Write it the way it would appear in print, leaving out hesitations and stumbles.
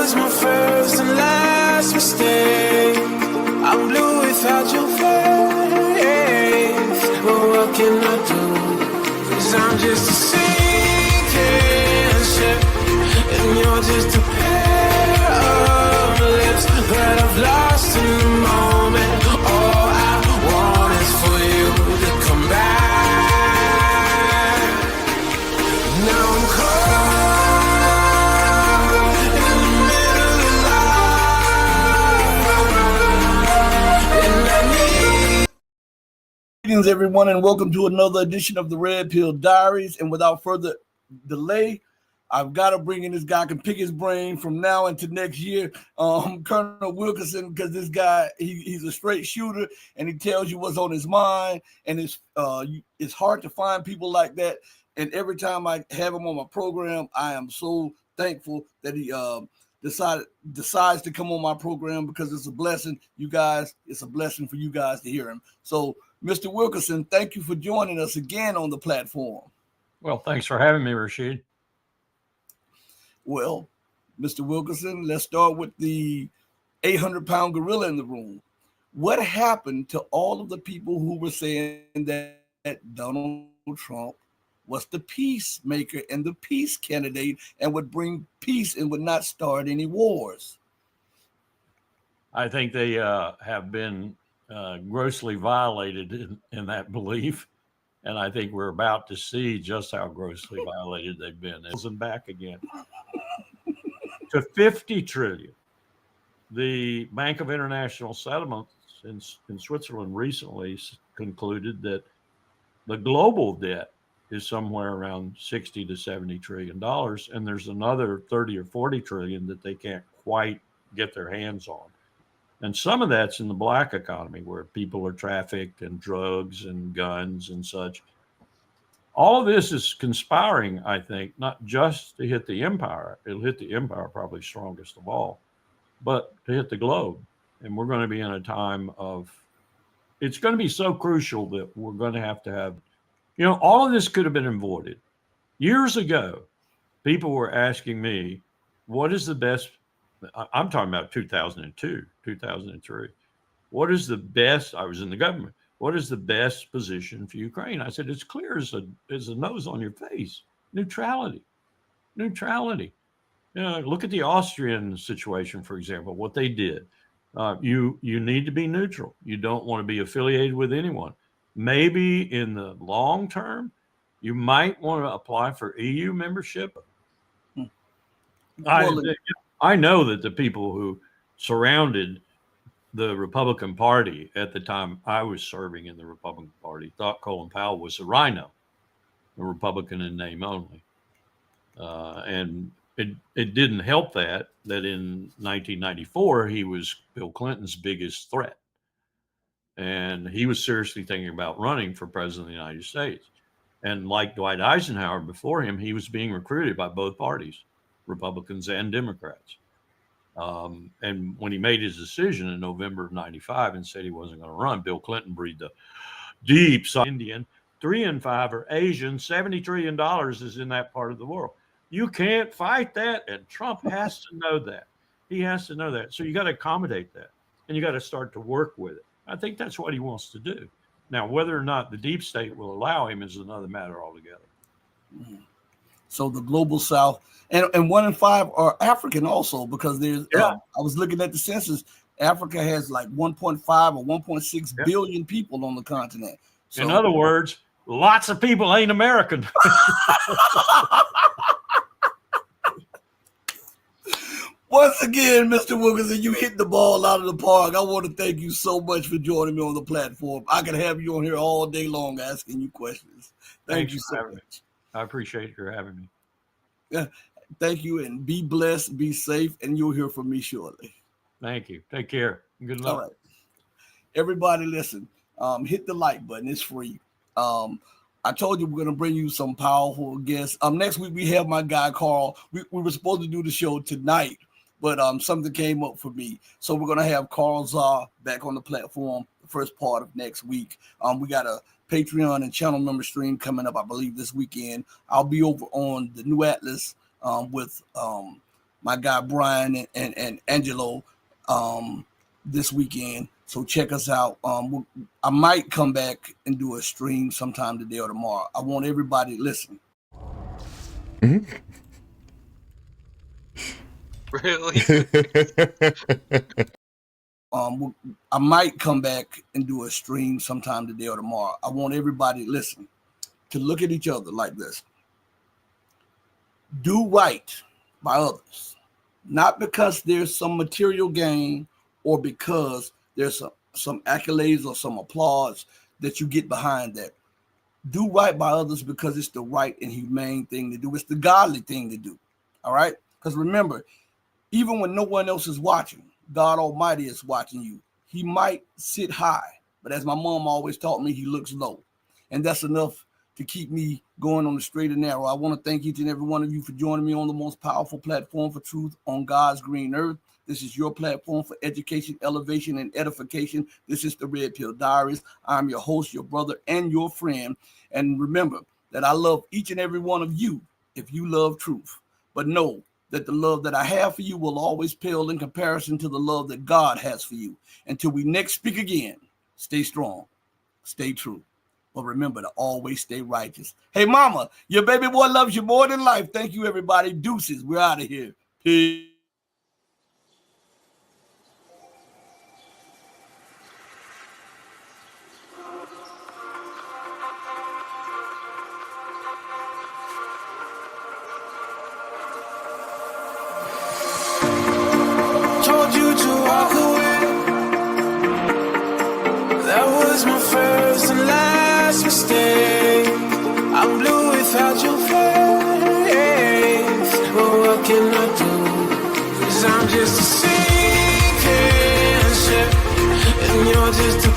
was my first and last mistake. I'm blue without your face. But what can I do? 'Cause I'm just a sinking ship, and you're just a pair of lips that I've lost in the moment. All I want is for you to come back. Now I'm caught in the middle of life, and I need. Greetings, everyone, and welcome to another edition of the Red Pill Diaries. And without further delay, I've got to bring in this guy. I can pick his brain from now into next year. Colonel Wilkerson, because this guy, he's a straight shooter, and he tells you what's on his mind. And it's hard to find people like that. And every time I have him on my program, I am so thankful that he decides to come on my program, because it's a blessing. You guys, it's a blessing for you guys to hear him. So, Mr. Wilkerson, thank you for joining us again on the platform. Well, thanks for having me, Rashid. Well, Mr. Wilkerson, let's start with the 800-pound gorilla in the room. What happened to all of the people who were saying that Donald Trump was the peacemaker and the peace candidate and would bring peace and would not start any wars? I think they have been grossly violated in that belief. And I think we're about to see just how grossly violated they've been. And back again to 50 trillion. The Bank of International Settlements in Switzerland recently concluded that the global debt is somewhere around 60 to 70 trillion dollars, and there's another 30 or 40 trillion that they can't quite get their hands on. And some of that's in the black economy, where people are trafficked and drugs and guns and such. All of this is conspiring, I think, not just to hit the empire. It'll hit the empire probably strongest of all, but to hit the globe. And we're going to be in a time of, it's going to be so crucial that we're going to have, all of this could have been avoided. Years ago, people were asking me, what is the best, I'm talking about 2002, 2003. What is the best, I was in the government, what is the best position for Ukraine? I said, it's clear as a nose on your face. Neutrality. Look at the Austrian situation, for example, what they did. You need to be neutral. You don't want to be affiliated with anyone. Maybe in the long term, you might want to apply for EU membership. I know that the people who surrounded the Republican Party at the time I was serving in the Republican Party thought Colin Powell was a rhino, a Republican in name only. And it didn't help that in 1994, he was Bill Clinton's biggest threat. And he was seriously thinking about running for president of the United States. And like Dwight Eisenhower before him, he was being recruited by both parties, Republicans and Democrats. And when he made his decision in November of 95 and said he wasn't going to run, Bill Clinton breathed a deep sigh. Indian, 3 in 5 are Asian, $70 trillion is in that part of the world. You can't fight that. And Trump has to know that. He has to know that. So you got to accommodate that, and you got to start to work with it. I think that's what he wants to do. Now, whether or not the deep state will allow him is another matter altogether. So the global South, and 1 in 5 are African also, because there's, I was looking at the census, Africa has like 1.5 or 1.6 billion people on the continent. So, in other words, lots of people ain't American. Once again, Mr. Wilkerson, you hit the ball out of the park. I want to thank you so much for joining me on the platform. I can have you on here all day long asking you questions. Thank you so much. I appreciate your having me. Yeah, thank you, and be blessed, be safe, and you'll hear from me shortly. Thank you. Take care. Good luck. All right. Everybody listen, hit the like button. It's free. I told you we're going to bring you some powerful guests. Next week, we have my guy, Carl. We were supposed to do the show tonight, but something came up for me. So we're going to have Carl Czar back on the platform the first part of next week. We got a Patreon and channel member stream coming up, I believe, this weekend. I'll be over on the New Atlas with my guy Brian and Angelo this weekend. So check us out. I might come back and do a stream sometime today or tomorrow. I want everybody to listen. Really? I might come back and do a stream sometime today or tomorrow. I want everybody to listen, to look at each other like this. Do right by others, not because there's some material gain or because there's some accolades or some applause that you get behind that. Do right by others because it's the right and humane thing to do. It's the godly thing to do. All right? Because remember, even when no one else is watching, God Almighty is watching you. He might sit high, but as my mom always taught me, he looks low. And that's enough to keep me going on the straight and narrow. I want to thank each and every one of you for joining me on the most powerful platform for truth on God's green earth. This is your platform for education, elevation, and edification. This is the Red Pill Diaries. I'm your host, your brother, and your friend. And remember that I love each and every one of you if you love truth. But know that the love that I have for you will always pale in comparison to the love that God has for you. Until we next speak again, stay strong, stay true. But remember to always stay righteous. Hey, mama, your baby boy loves you more than life. Thank you, everybody. Deuces. We're out of here. Peace. Told you to walk away. That was my first and last mistake. I'm blue without your face. But what can I do? 'Cause I'm just a sinking ship, and you're just a